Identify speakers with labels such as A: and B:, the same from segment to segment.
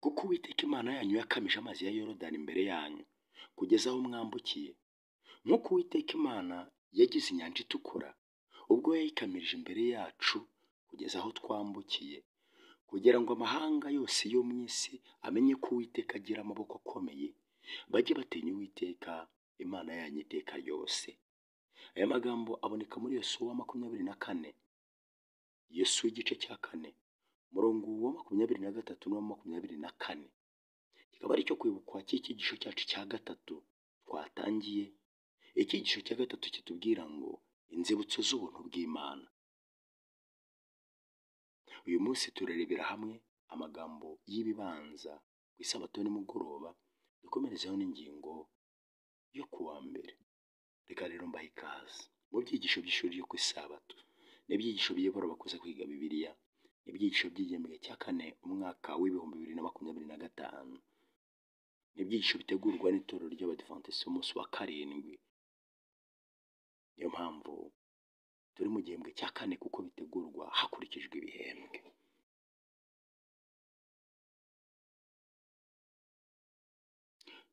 A: kuko Uwiteka Imana yanyu yakamije amazi ya Yorodani imbere yanyu kugeza aho mwambukiye, nk'uko Uwiteka Imana yagize inyanja itukura ubwo yayikamirije imbere yacu kugeza aho twambukiye, kugira ngo amahanga yose yo mu isi amenye ko Uwiteka agira amaboko akomeye, bajye batinya Uwiteka Imana yanyu iteka ryose. Aya magambo aboneka muri Yosuwa 24, Yosuwa igice cya 4, umurongo wa 23 n'uwa 24. Kikaba ari cyo kwibukwa cy'icyigisho cyacu cya gatatu twatangiye. Icyigisho cya gatatu kitubwira ngo inzibutso z'ubuntu bw'Imana. Uyu munsi turarebera hamwe amagambo y'ibibanza ku isabato nimugoroba, dukomerezeho n'ingingo yo kuwa mbere. Reka rero mbahe ikaze mu byigisho by'ishuri ryo ku isabato, n'ibyigisho biyobora abakuze kwiga Bibiliya, n'ibyigisho by'igihembwe cya 4 umwaka w'ibihumbi 2025, n'ibyigisho bitegurwa n'itorero ry'Abadiventiste umunsi wa karindwi. Niyo mpamvu turi mu gihembwe cya 4 kuko bitegurwa hakurikijwe ibihembwe.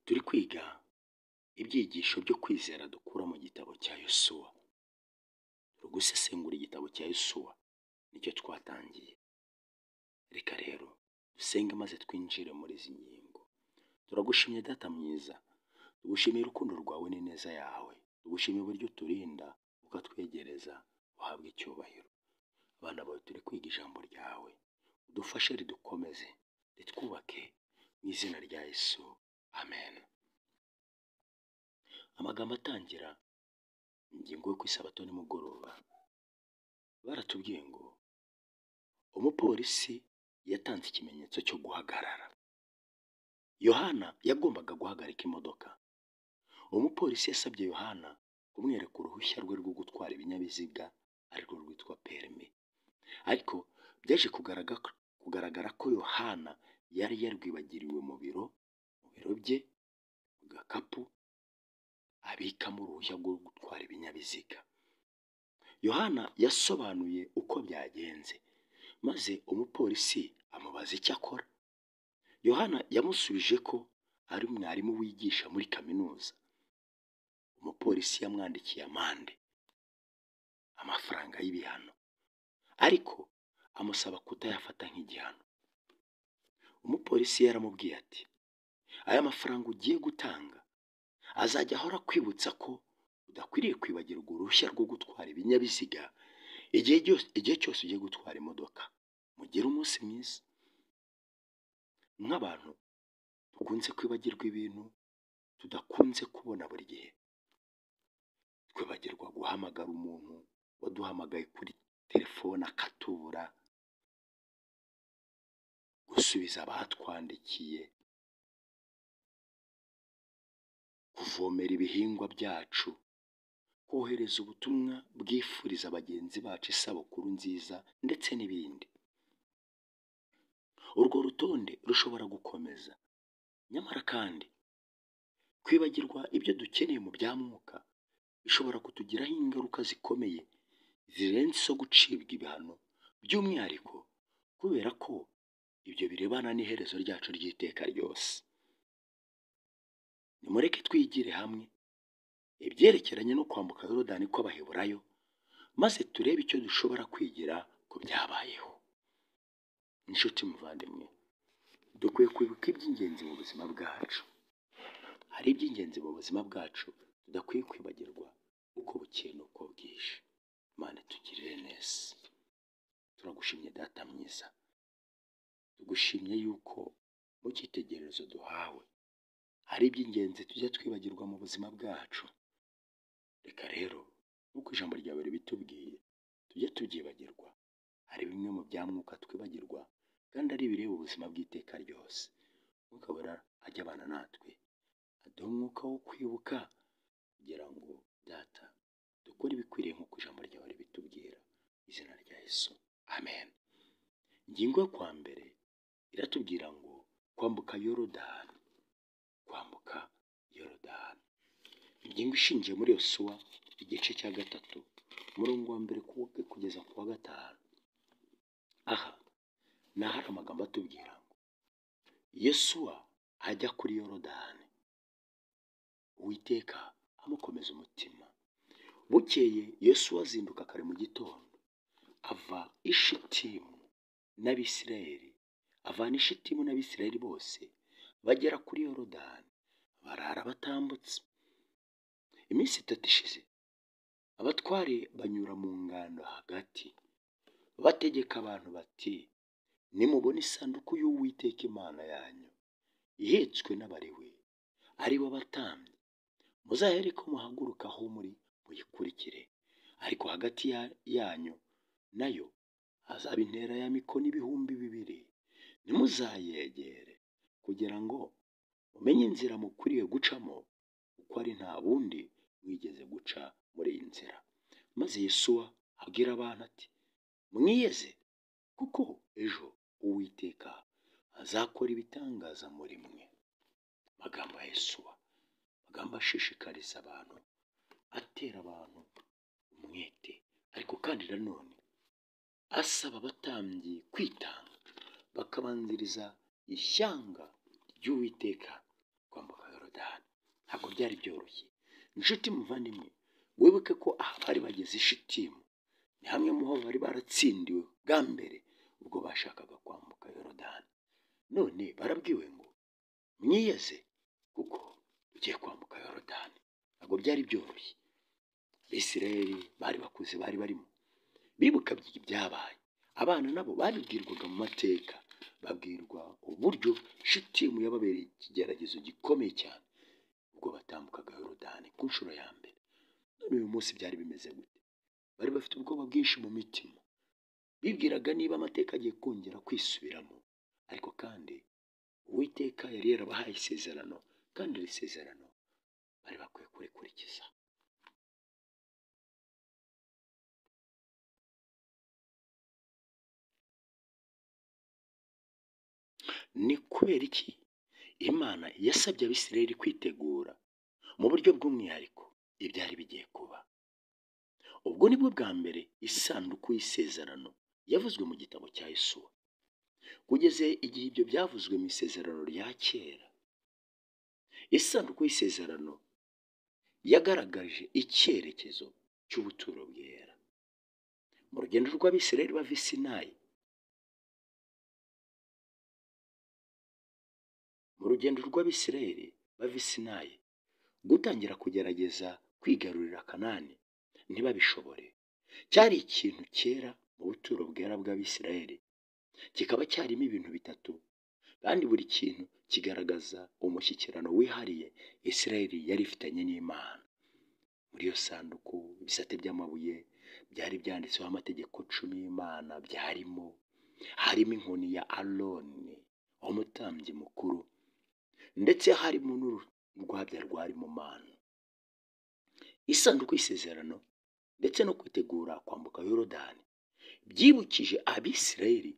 A: Turi kwiga ibyigisho byo kwizera dukura mu gitabo cya Yosuwa. Turi gusesengura igitabo cya Yosuwa, nicyo twatangiye. Reka rero dusenge maze twinjire muri izi ngingo. Turagushimye Data mwiza, tugushimiye urukundo rwawe n'ineza yawe, tugushimiye uburyo turinda ukatwegereza, uhabwe icyubahiro. Abana bawe turi kwiga ijambo ryawe, udufashe ridukomeze, ritwubake mu izina rya Yesu, amen. Amagambo atangira ingingo yo ku isabato nimugoroba, baratubwiye ngo umupolisi yatanze ikimenyetso cyo guhagarara. Yohana yagombaga guhagarika imodoka. Umupolisi yasabye Yohana kumwereka uruhushya rwe rwo gutwara ibinyabiziga, arirwo rwitwa perimi. Ariko byaje kugaragara ko Yohana yari yarwibagiriwe mu biro bye, mu gakapu abikamo uruhushya rwo gutwara ibinyabiziga. Yohana yasobanuye uko byagenze, maze umupolisi amubaza icyo akora. Yohana yamusubije ko ari mwarimu wigisha muri kaminuza. Umupolisi yamwandikiye amande, amafaranga y'ibihano, ariko amusaba kutayafata nk'igihano. Umupolisi yaramubwiye ati, aya mafaranga ugiye gutanga azajya ahora kwibutsa ko udakwiriye kwibagirwa uruhushya rwo gutwara ibinyabiziga igihe cyose ugiye gutwara imodoka. Mugire umunsi mwiza. Nk'abantu dukunze kwibagirwa ibintu tudakunze kubona buri gihe. Twibagirwa guhamagara umuntu waduhamagaye kuri telefone akatubura, gusubiza abatwandikiye, kuvomera ibihingwa byacu, kohereza ubutumwa bwifuriza bagenzi bacu isabukuru nziza, ndetse n'ibindi. Urwo rutonde rushobora gukomeza. Nyamara kandi kwibagirwa ibyo dukeneye mu bya mwuka bishobora kutugiraho ingaruka zikomeye zirenze izo gucibwa ibihano, by'umwihariko kubera ko ibyo birebana n'iherezo ryacu ry'iteka ryose. Nimureke twigire hamwe ibyerekeranye no kwambuka Yorodani kw'Abaheburayo, maze turebe icyo dushobora kwigira ku byabayeho. Inshuti muvandimwe, dukwiye kwibuka iby'ingenzi mu buzima bwacu. Hari iby'ingenzi mu buzima bwacu tudakwiye kwibagirwa uko bukeye n'uko bwije. Imana itugirire neza. Turagushimye Data mwiza, tugushimye yuko mu cyitegererezo duhawe hari iby'ingenzi tujya twibagirwa mu buzima bwacu. Reka rero nk'uko ijambo ryawe ribitubwiye tujye tubyibagirwa. Hari bimwe mu bya mwuka twibagirwa kandi ari ibireba ubuzima bw'iteka ryose. Mwuka wera ajya abana natwe, aduha umwuka wo kwibuka kugira ngo Data dukore ibikwiriye nk'uko ijambo ryawe ribitubwira. Izina rya Yesu, amen. Ingingo yo kwa mbere iratubwira ngo kwambuka Yorodani. Kwambuka Yorodani. Ingingo ishingiye muri Yosuwa igice cya 3 umurongo wa 1 kugeza ku wa 5. Aha ni ahari amagambo atubwira ngo Yesuwa ajya kuri Yorodani, Uwiteka amukomeza umutima. Bukeye Yesuwa azinduka kare mu gitondo, ava i Shitimu n'Abisirayeli, avana i Shitimu n'Abisirayeli bose bagera kuri Yorodani, barara batambutse. Iminsi 3 ishize, abatware banyura mu ngando hagati, bategeka abantu bati, nimubona isanduku y'Uwiteka Imana yanyu ihetswe n'Abalewi, ari bo batambyi, muzahereko muhaguruka aho muri muyikurikire. Ariko hagati yanyu nayo hazaba intera ya mikono 2,000. Ntimuzayegere, kugira ngo mumenye inzira mukwiriye gucamo, kuko ari nta bundi mwigeze guca muri iyi nzira. Maze Yesuwa abwira abantu ati, mwiyeze, kuko ejo Uwiteka azakora ibitangaza muri mwe. Magambo ya Yesuwa, magambo ashishikariza abantu, atera abantu umwete, ariko kandi nanone asaba abatambyi kwitanga, bakabanziriza ishyanga ry'Uwiteka kwambuka Yorodani. Ntabwo byari byoroshye. Inshuti muvandimwe, wibuke ko aha bari bageze i Shitimu, ni hamwe mu ho bari baratsindiwe bwa mbere ubwo bashakaga kwambuka Yorodani. None barabwiwe ngo mwiyeze, kuko ugiye kwambuka Yorodani. Ntabwo byari byoroshye. Abisirayeli bari bakuze, bari barimo bibuka ibyabaye. Abana nabo babibwirwaga mu mateka, babwirwa uburyo Shitimu yababereye ikigeragezo gikomeye cyane ubwo batambukaga Yorodani ku nshuro ya mbere. None uyu munsi byari bimeze gute? Bari bafite ubwoba bwinshi mu mitima, bibwiraga niba amateka agiye kongera kwisubiramo. Ariko kandi Uwiteka yari yarabahaye isezerano, kandi iri sezerano bari bakwiye kurikurikiza. Ni kubera iki Imana yasabye Abisirayeli kwitegura mu buryo bw'umwihariko ibyari bigiye kuba? Ubwo nibwo bwa mbere isanduku y'isezerano yavuzwe mu gitabo cya Yesuwa. Kugeze igihe ibyo byavuzwe mu isezerano rya kera, isanduku y'isezerano yagaragaje icyerekezo cy'ubuturo bwera. Mu rugendo rw'Abisirayeli bava i Sinayi, gutangira kugerageza kwigarurira Kanani ntibabishobore, cyari ikintu cyera mu buturo bwera bw'Abisirayeli. Kikaba cyarimo ibintu bitatu, kandi buri kintu kigaragaza umushyikirano wihariye Isirayeli yari ifitanye n'Imana. Muri iyo sanduku, ibisate by'amabuye byari byanditseho amategeko 10 y'Imana byarimo. Harimo inkoni ya Aroni, umutambyi mukuru, ndetse harimo n'urwabya rwari mu manu. Isanduku y'isezerano ndetse no kwitegura kwambuka Yorodani byibukije Abisirayeli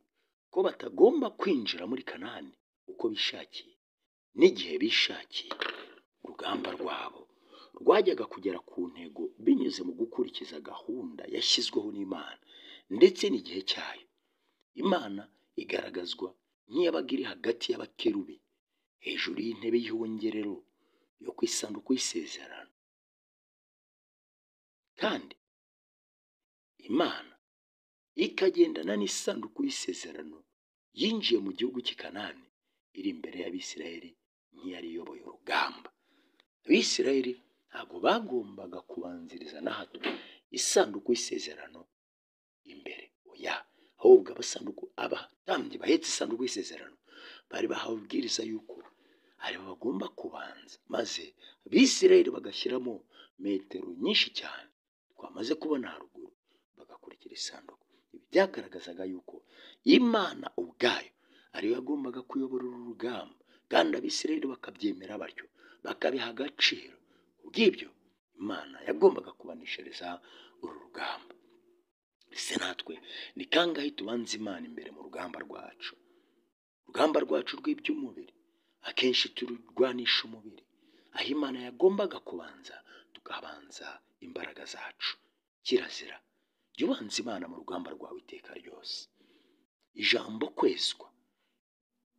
A: ko batagomba kwinjira muri Kanani uko bishakiye n'igihe bishakiye. Urugamba rwabo rwajyaga kugera ku ntego binyuze mu gukurikiza gahunda yashyizweho n'Imana ndetse n'igihe cyayo. Imana igaragazwa nk'iyabaga iri hagati y'abakerubi hejuru y'intebe y'ihongerero yo ku isanduku y'isezerano. Kandi Imana ikagendana n'isanduku y'isezerano yinjiye mu gihugu cy'i Kanani iri imbere y'Abisirayeli nk'iyari iyoboye urugamba. Abisirayeli ntabwo bagombaga kubanziriza na hato isanduku y'isezerano imbere, oya, ahubwo abatambyi bahetse isanduku y'isezerano bari bahawe ubwiriza yuko aribo bagomba kubanza, maze Abisirayeli bagashyiramo metero nyinshi cyane twamaze kubona haruguru, bagakurikira isanduku. Ibi byagaragazaga yuko Imana ubwayo ariyo yagombaga kuyobora uru rugamba, kandi Abisirayeli bakabyemera batyo, bakabiha agaciro. Ubw'ibyo Imana yagombaga kubanishereza uru rugamba. Ese natwe ni kangahe tubanza Imana imbere mu rugamba rwacu? Urugamba rwacu rw'iby'umubiri akenshi tururwanisha umubiri, aho Imana yagombaga kubanza, tukabanza imbaraga zacu. Kirazira, jya ubanza Imana mu rugamba rwawe iteka ryose. Ijambo kwezwa,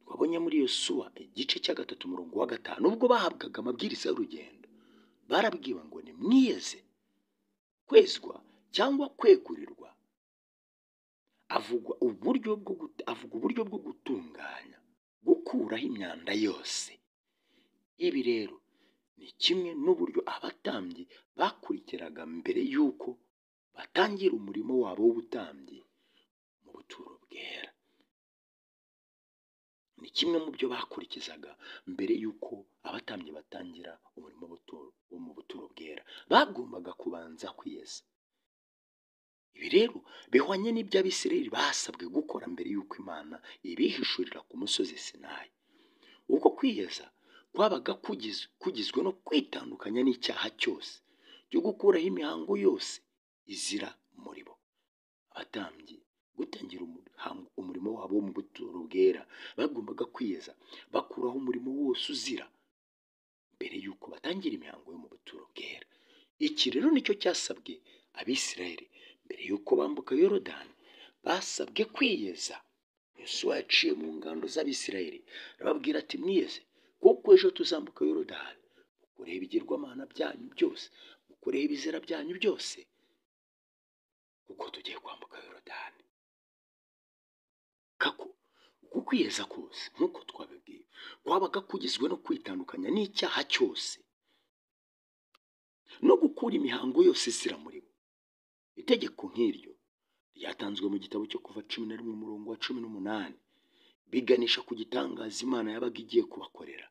A: twabonye tubonye muri Yosuwa igice cya 3:5, ubwo bahabwaga amabwiriza y'urugendo barabwiwe ngo ni mwiyeze, kwezwa cyangwa kwegurirwa. avuga uburyo bwo gutunganya, gukuraho imyanda yose. Ibi rero ni kimwe n'uburyo abatambyi bakurikiraga mbere y'uko batangira umurimo wabo w'ubutambyi mu buturo bwera. Ni kimwe mu byo bakurikizaga mbere y'uko abatambyi batangira umurimo wo mu buturo bwera. Bagombaga kubanza kwiyeza. Ibi rero bihwanye n'ibyo Abisirayeli basabwe gukora mbere y'uko Imana ibihishurira ku musozi Sinayi. Uko kwiyeza kwabaga kugizwe no kwitandukanya n'icyaha cyose cyo gukuraho imihango yose izira muri bo. Abatambyi gutangira umurimo wabo wo mu buturo bwera bagombaga kwiyeza, bakuraho umurimo wose uzira mbere y'uko batangira imihango yo mu buturo bwera. Iki rero nicyo cyasabwe Abisirayeli mbere y'uko bambuka Yorodani. Basabwe kwiyeza. Yosuwa yaciye mu ngando z'Abisirayeli arababwira ati mwiyeze, kuko ejo tuzambuka Yorodani, mukureho ibigirwamana byanyu byose, mukureho ibizira byanyu byose, kuko tugiye kwambuka Yorodani. Uku kwiyeza kose nk'uko twabibwiye kwabaga kugizwe no kwitandukanya n'icyaha cyose no gukura imihango yose izira muri bo. Itegeko nk'iryo ryatanzwe mu gitabo cyo Kuva 11:18, biganisha ku gitangaza Imana yabaga igiye kubakorera.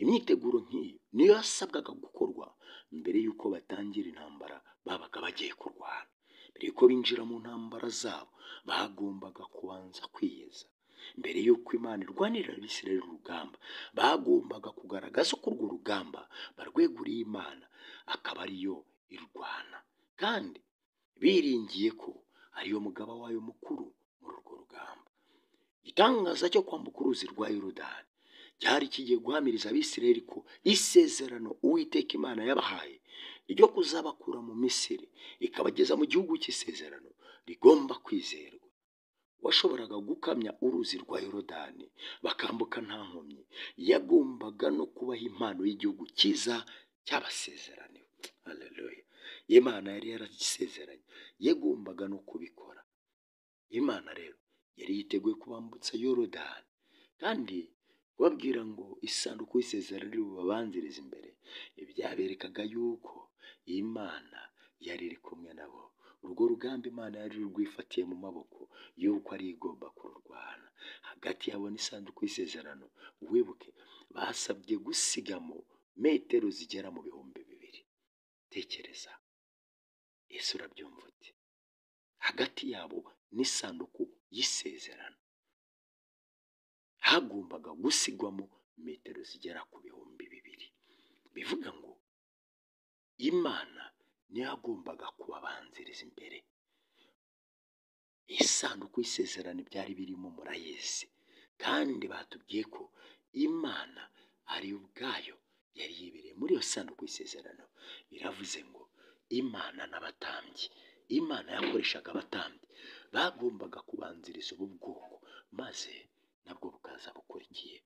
A: Imyiteguro nk'iyo niyo yasabwaga gukorwa mbere y'uko batangira intambara babaga bagiye kurwana. Mbere y'uko binjira mu ntambara zabo bagombaga kubanza kwiyeza. Mbere y'uko Imana irwanirira Abisirayeli urugamba, bagombaga kugaragaza ko urwo rugamba barweguriye Imana, akaba ariyo irwana, kandi biringiye ko ariyo mugaba wayo mukuru muri urwo rugamba. Igitangaza cyo kwambuka uruzi rwa Yorodani cyari kigiye guhamiriza Abisirayeli ko isezerano Uwiteka Imana yabahaye ryo kuzabakura mu Misiri ikabageza mu gihugu cy'isezerano rigomba kwizerwa. Washoboraga gukamya uruzi rwa Yorodani bakambuka nta nkomyi, yagombaga no kubaha impano y'igihugu cyiza cy'abasezeraniwe. Haleluya! Imana yari yaragisezeranye, yagombaga no kubikora. Imana rero yari yiteguye kubambutsa Yorodani, kandi babwira ngo isanduku y'isezerano iri bubabanzirize imbere. Ibyaberekaga yuko Imana yari iri kumwe nabo. Urwo rugamba Imana yari rwifatiye mu maboko yuko ari igomba kurwana. Hagati yabo n'isanduku y'isezerano, wibuke basabye gusigamo metero zigera mu 2,000. Tekereza, ese urabyumva ute? Hagati yabo n'isanduku y'isezerano hagombaga gusigwamo metero zigera ku 2,000. Bivuga ngo Imana niyo yagombaga kubabanziriza imbere. Isanduku y'isezerano byari birimo murayizi, kandi batubwiye ko Imana ari ubwayo yari yibereye muri iyo sanduku y'isezerano. Biravuze ngo Imana n'abatambyi, Imana yakoreshaga abatambyi, bagombaga kubanziriza ubu bwoko, maze nabwo bukaza bukurikiye.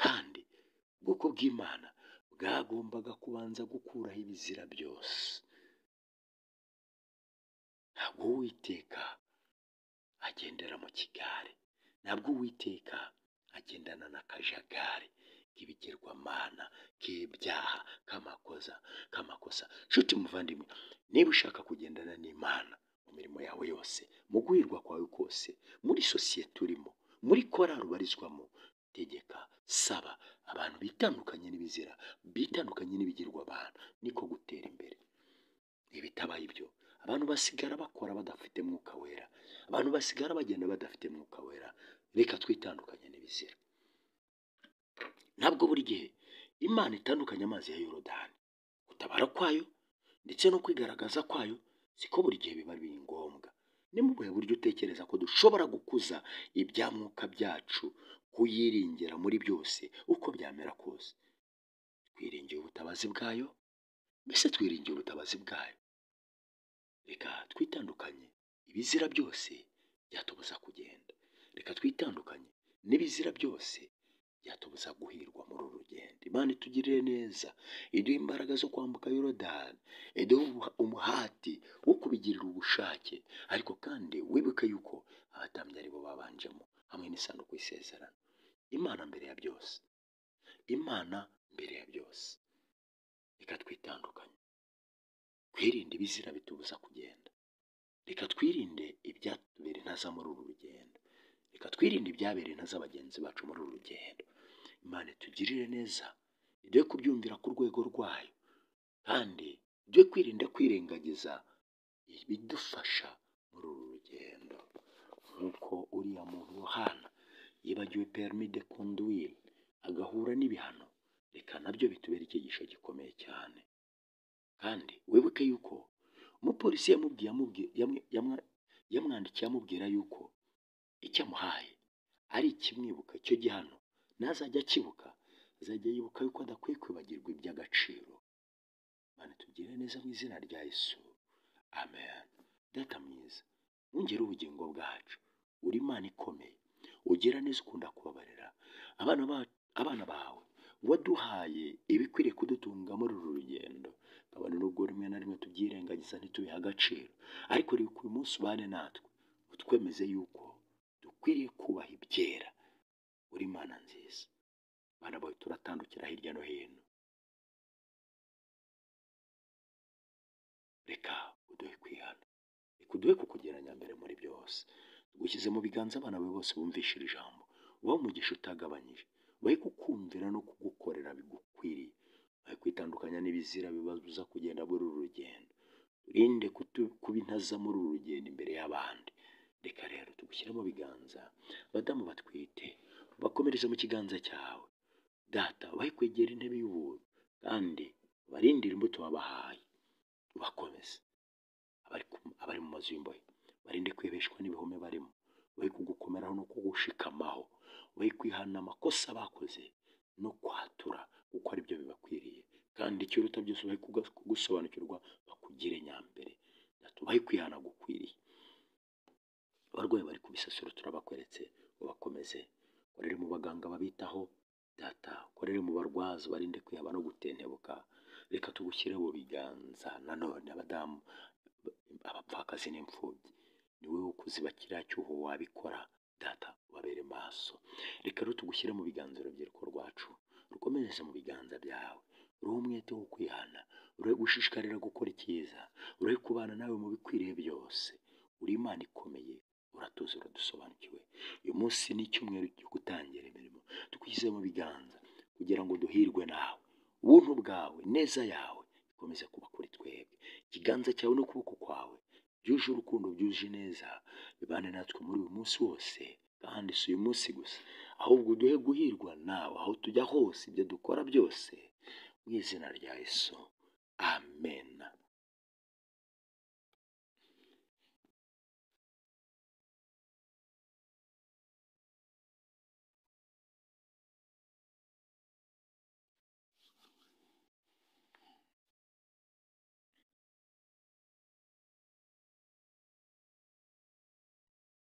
A: Kandi ubwoko bw'Imana bwagombaga kubanza gukuraho ibizira byose. Ntabwo Uwiteka agendera mu kigare, ntabwo Uwiteka agendana n'akajagari k'ibigirwamana, k'ibyaha, k'amakosa. Nshuti muvandimwe, niba ushaka kugendana n'Imana mu mirimo yawe yose, mu guhirwa kwawe kose, muri sosiyete urimo, muri korali ubarizwamo, tegeka, saba abantu bitandukanye n'ibizira, bitandukanye n'ibigirwamana, niko gutera imbere. Ibitabaye ibyo, abantu basigara bakora badafite Mwuka Wera, abantu basigara bagenda badafite Mwuka Wera. Reka twitandukanye n'ibizira. Ntabwo buri gihe Imana itandukanye amazi ya Yorodani. Gutabara kwayo ndetse no kwigaragaza kwayo siko buri gihe biba biri ngombwa. Ni mu buhe buryo utekereza ko dushobora gukuza ibya mwuka byacu, kuyiringira muri byose uko byamera kose? Twiringiye ubutabazi bwayo? Mbese twiringiye ubutabazi bwayo? Reka twitandukanye ibizira byose byatubuza kugenda. Reka twitandukanye n'ibizira byose byatubuza guhirwa muri uru rugendo. Imana itugirire neza, iduhe imbaraga zo kwambuka Yorodani, iduhe umuhati wo kubigirira ubushake, ariko kandi wibuke yuko abatambyi ari bo babanjemo hamwe n'isanduku y'isezerano. Imana mbere ya byose, Imana mbere ya byose. Reka twitandukanye, twirinde ibizira bitubuza kugenda. Reka twirinde ibyatubera intaza muri uru rugendo. Reka twirinde ibyabera intaza bagenzi bacu muri uru rugendo. Imana itugirire neza, iduhe kubyumvira ku rwego rwayo, kandi iduhe kwirinda kwirengagiza ibidufasha muri uru rugendo. Nk'uko uriya muntu Yohana yibagiwe permis de conduire agahura n'ibihano, reka nabyo bitubere icyigisho gikomeye cyane. Kandi wibuke yuko umupolisi yamwandikiye amubwira yuko icyo amuhaye ari ikimwibuka icyo gihano, nazajya akibuka azajya yibuka yuko adakwiye kwibagirwa iby'agaciro. Imana tugire neza mu izina rya Yesu, amen. Data mwiza, wongere ubugingo bwacu, uri Imana ikomeye, ugira neza, ukunda kubabarira abana bawe, waduhaye ibikwiriye kudutunga muri uru rugendo. Kabone n'ubwo rimwe na rimwe tubyirengagiza ntitubihe agaciro, ariko reka uyu munsi ubane natwe, utwemeze yuko dukwiriye kubaha ibyera. Uri Imana nziza, bana bawe turatandukira hirya no hino, reka uduhe kwihana, reka uduhe kukugeranya mbere muri byose. Tugushyize mu biganza abana bawe bose bumvishe iri jambo, ubahe umugisha utagabanyije, ubahe kukumvira no kugukorera bigukwiriye, ubahe kwitandukanya n'ibizira bibabuza kugenda muri uru rugendo. Urinde kuba intaza muri uru rugendo imbere y'abandi. Reka rero tugushyire mu biganza abadamu batwite, bakomereze mu kiganza cyawe. Data, ubahe kwegera intebe y'ubuntu, kandi ubarindire imbuto wabahaye, ubakomeze. Abari mu mazu y'imbohe, barinde kwibeshwa n'ibihome barimo, ubahe kugukomeraho no kugushikamaho, ubahe kwihana amakosa bakoze no kwatura kuko ari byo bibakwiriye, kandi ikiruta byose ubahe kugusobanukirwa bakugire nyambere. Data, ubahe kwihana gukwiriye. Abarwayi bari ku bisasiro turabakweretse, ubakomeze. Korere mu baganga babitaho, Data, korere mu barwaza, barinde kwihaba no gutentebuka. Reka tugushyire mu biganza nanone abadamu, abapfakazi n'imfubyi, ni wowe ukuziba kiriya cyuho wabikora. Data, ubabere maso. Reka rero tugushyire mu biganza urubyiruko rwacu, rukomereze mu biganza byawe. Uruhe umwete wo kwihana, uruhe gushishikarira gukora icyiza, uruhe kubana nawe mu bikwiriye byose. Uri Imana ikomeye, uratuzi, uradusobanukiwe. Uyu munsi ni icyumweru cyo gutangira imirimo, tugushyize mu biganza kugira ngo duhirwe nawe. Ubuntu bwawe, neza yawe ikomeze kuba kuri twebwe. Ikiganza cyawe n'ukuboko kwawe byuje urukundo, byuje neza, bibane natwe muri uyu munsi wose. Kandi si uyu munsi gusa, ahubwo uduhe guhirwa nawe aho tujya hose, ibyo dukora byose, mu izina rya Yesu, amen.